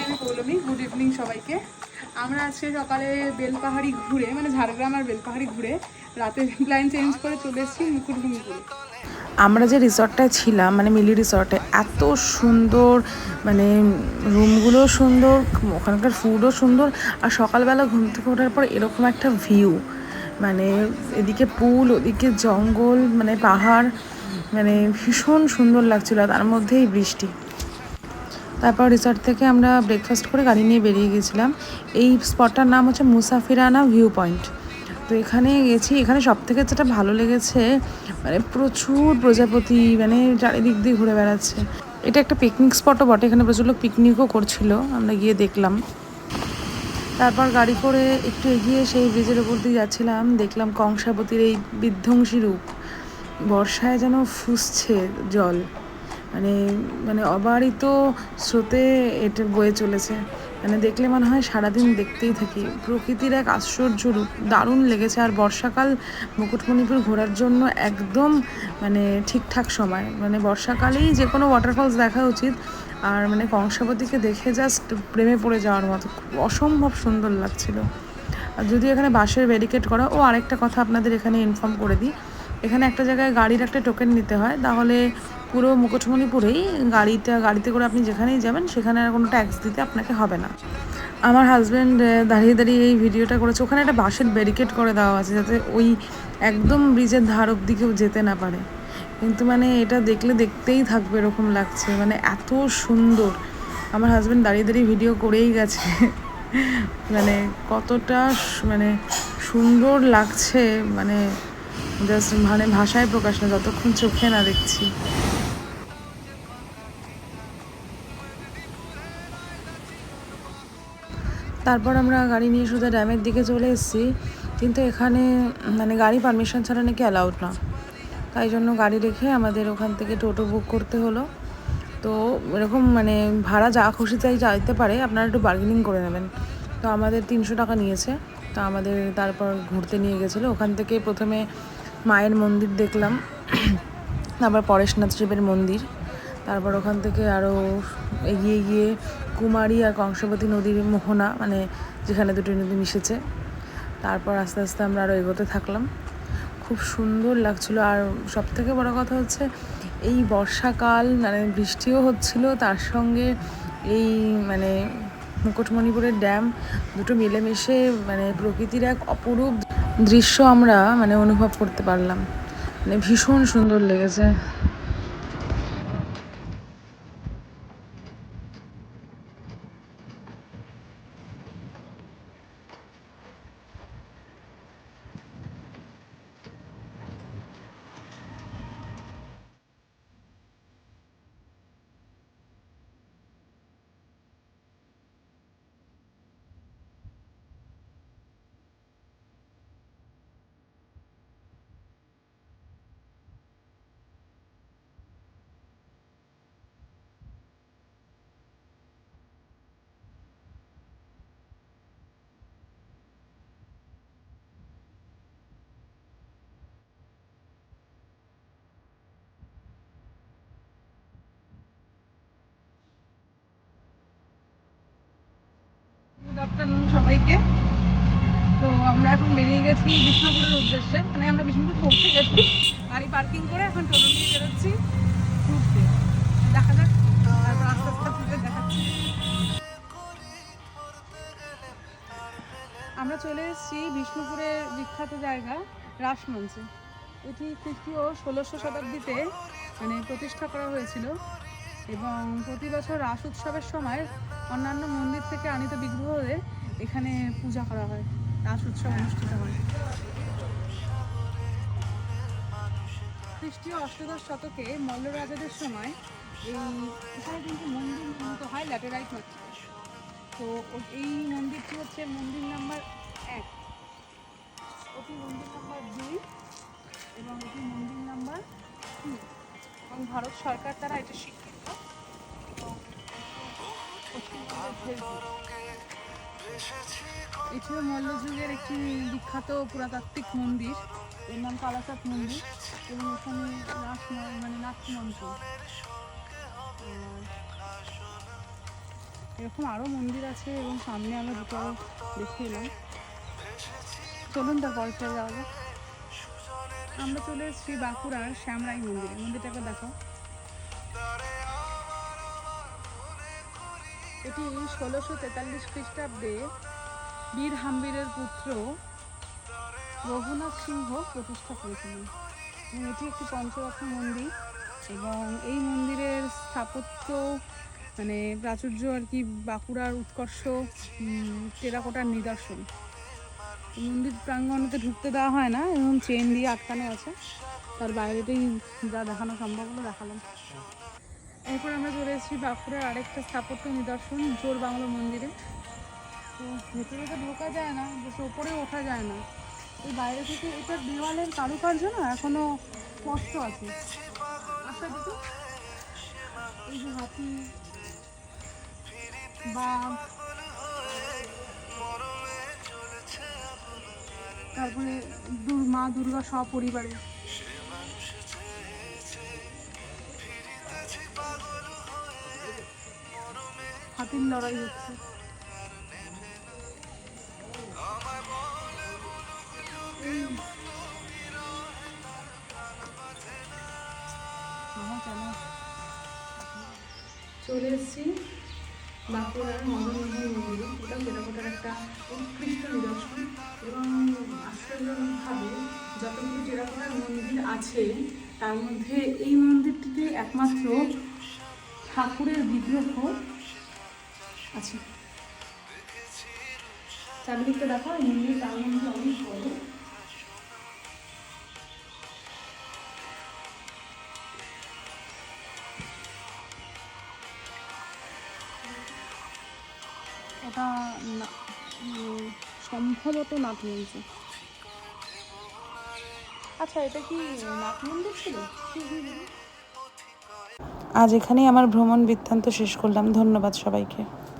আমি Poulami. Good evening সবাইকে। আমরা আজকে সকালে বেলপাহাড়ি ঘুরে মানে ঝাড়গ্রাম আর বেলপাহাড়ি ঘুরে রাতে প্ল্যান চেঞ্জ করে চলে এসেছি মুকুটমণিপুরে। আমরা যে রিসর্টটায় ছিলাম মানে মিলি রিসর্টে, এত সুন্দর, মানে রুমগুলো সুন্দর, ওখানকার ফুডও সুন্দর, আর সকালবেলা ঘুম থেকে ওঠার পর এরকম একটা ভিউ, মানে এদিকে পুল, ওদিকে জঙ্গল, মানে পাহাড়, মানে ভীষণ সুন্দর লাগছিল, তার মধ্যেই বৃষ্টি। তারপর রিসর্ট থেকে আমরা ব্রেকফাস্ট করে গাড়ি নিয়ে বেরিয়ে গেছিলাম। এই স্পটটার নাম হচ্ছে মুসাফিরানা ভিউ পয়েন্ট। তো এখানে গেছি, এখানে সব থেকে যেটা ভালো লেগেছে মানে প্রচুর প্রজাপতি, মানে চারিদিক দিয়ে ঘুরে বেড়াচ্ছে। এটা একটা পিকনিক স্পটও বটে, এখানে প্রচুর লোক পিকনিকও করছিল, আমরা গিয়ে দেখলাম। তারপর গাড়ি করে একটু এগিয়ে সেই ব্রিজের ওপর দিয়ে যাচ্ছিলাম, দেখলাম কংসাবতীর এই বিধ্বংসী রূপ, বর্ষায় যেন ফুসছে জল, মানে মানে অবারিত স্রোতে এটা বয়ে চলেছে, মানে দেখলে মনে হয় সারাদিন দেখতেই থাকি। প্রকৃতির এক আশ্চর্য রূপ, দারুণ লেগেছে। আর বর্ষাকাল মুকুটমণিপুর ঘোরার জন্য একদম মানে ঠিকঠাক সময়, মানে বর্ষাকালেই যে কোনো ওয়াটারফলস দেখা উচিত। আর মানে কংসাবতীকে দেখে জাস্ট প্রেমে পড়ে যাওয়ার মতো, অসম্ভব সুন্দর লাগছিল। আর যদি এখানে বাসের ব্যারিকেড করা, ও আরেকটা কথা আপনাদের এখানে ইনফর্ম করে দিই, এখানে একটা জায়গায় গাড়ির একটা টোকেন নিতে হয়, তাহলে পুরো মুকুটমণিপুরেই গাড়িতে করে আপনি যেখানেই যাবেন সেখানে আর কোনো ট্যাক্স দিতে আপনাকে হবে না। আমার হাজব্যান্ড দাঁড়িয়ে দাঁড়িয়ে এই ভিডিওটা করেছে। ওখানে একটা বাঁশের ব্যারিকেড করে দেওয়া আছে যাতে ওই একদম ব্রিজের ধার অব্দি কেউ যেতে না পারে, কিন্তু মানে এটা দেখলে দেখতেই থাকবে এরকম লাগছে, মানে এত সুন্দর। আমার হাজব্যান্ড দাঁড়িয়ে দাঁড়িয়ে ভিডিও করেই গেছে মানে কতটা মানে সুন্দর লাগছে, মানে জাস্ট মানে ভাষায় প্রকাশ না যতক্ষণ চোখে না দেখছি। তারপর আমরা গাড়ি নিয়ে সোজা ড্যামের দিকে চলে এসেছি, কিন্তু এখানে মানে গাড়ি পারমিশন ছাড়া নাকি অ্যালাউড না, তাই জন্য গাড়ি রেখে আমাদের ওখান থেকে টোটো বুক করতে হলো। তো এরকম মানে ভাড়া যা খুশি তাই চাইতে পারে, আপনারা একটু বার্গেনিং করে নেবেন। তো আমাদের 300 টাকা নিয়েছে। তো আমাদের তারপর ঘুরতে নিয়ে গেছিলো, ওখান থেকে প্রথমে মায়ের মন্দির দেখলাম, তারপর পরেশনাথ শিবের মন্দির, তারপর ওখান থেকে আরও এগিয়ে গিয়ে কুমারী আর কংসাবতী নদীর মোহনা, মানে যেখানে দুটো নদী মিশেছে। তারপর আস্তে আস্তে আমরা আরও এগোতে থাকলাম, খুব সুন্দর লাগছিল। আর সবথেকে বড় কথা হচ্ছে এই বর্ষাকাল, মানে বৃষ্টিও হচ্ছিল, তার সঙ্গে এই মানে মুকুটমণিপুরের ড্যাম, দুটো মিলেমিশে মানে প্রকৃতির এক অপরূপ দৃশ্য আমরা মানে অনুভব করতে পারলাম, মানে ভীষণ সুন্দর লেগেছে। গুড আফটারনুন সবাইকে। তো আমরা এখন বেরিয়ে গেছি বিষ্ণুপুরের উদ্দেশ্যে, মানে আমরা বিষ্ণুপুর পৌঁছে গেছি, গাড়ি পার্কিং করে এখন টোটো নিয়ে বেরোচ্ছি ঘুরতে। দেখা যাক, তারপর আস্তে আস্তে ঘুরতে দেখাচ্ছি। আমরা চলে এসেছি বিষ্ণুপুরের বিখ্যাত জায়গা রাসমঞ্চে। এটি খ্রিস্টীয় 1600 শতাব্দীতে মানে প্রতিষ্ঠা করা হয়েছিল, এবং প্রতি বছর রাস উৎসবের সময় অন্যান্য মন্দির থেকে আনিত বিগ্রহদের এখানে পূজা করা হয়, রাস উৎসব অনুষ্ঠিত হয়। খ্রিস্টীয় অষ্টাদশ শতকে মল্ল রাজাদের সময় এখানে কিন্তু মন্দির নির্মিত হয় ল্যাটেরাইট মাটিতে। তো এই মন্দিরটি হচ্ছে মন্দির নাম্বার 1, এটি মন্দির নাম্বার 2 এবং এটি মন্দির নাম্বার 3, এবং ভারত সরকার দ্বারা এটা স্বীকৃত। এটি ছিল মল্লযুগের একটি বিখ্যাত পুরাতাত্ত্বিক মন্দির, এর নাম কালাচাঁদ মন্দির, এবং এখানে নাট্যমঞ্চ। এরকম আরও মন্দির আছে এবং সামনে আমরা দুটো দেখে এলাম। চলুন তারপরে চলে যাওয়া যাক। আমরা চলে এসেছি বাঁকুড়ার শ্যামরাই মন্দিরে। মন্দিরটাকে দেখো। এটি 1643 খ্রিস্টাব্দে বীর হাম্বিরের পুত্র রঘুনাথ সিংহ প্রতিষ্ঠা করেছিলেন এবং এটি একটি পঞ্চরত্ন মন্দির এবং এই মন্দিরের স্থাপত্য মানে প্রাচুর্য আর কি বাঁকুড়ার উৎকর্ষ টেরাকোটার নিদর্শন। মন্দির প্রাঙ্গণেতে ঢুকতে দেওয়া হয় না এবং চেন দিয়ে আটকানো আছে, তার বাইরেতেই যা দেখানো সম্ভব হলো দেখালাম। এরপর আমরা চলে এসেছি বাঁকুড়ার আরেকটা স্থাপত্য নিদর্শন জোর বাংলো মন্দিরে। তো ভেতরে তো ঢোকা যায় না, বেশ ওপরে ওঠা যায় না, এই বাইরে থেকে এটার দেওয়ালের কারুকার্য না এখনো স্পষ্ট আছে। আচ্ছা দেখো, এই যে হাতি বা তারপরে মা দুর্গা সপরিবারে হাতির লড়াই হচ্ছে। চলে এসেছি বাঁকুড়ার মদনমোহন মন্দিরে। এটা টেরাকোটার একটা উৎকৃষ্ট নিদর্শন এবং আশ্চর্যজনকভাবে যতগুলো টেরাকোটার মন্দির আছে তার মধ্যে এই মন্দিরটিতে একমাত্র ঠাকুরের বিগ্রহ আছে। চারিদিকটা দেখো, এই মন্দির তার মধ্যে অনেক বড়। এটা সম্ভবত নাথ মন্দির। আচ্ছা, এটা কি নাথ মন্দির ছিল? আজ এখানেই আমার ভ্রমণ বৃত্তান্ত শেষ করলাম। ধন্যবাদ সবাইকে।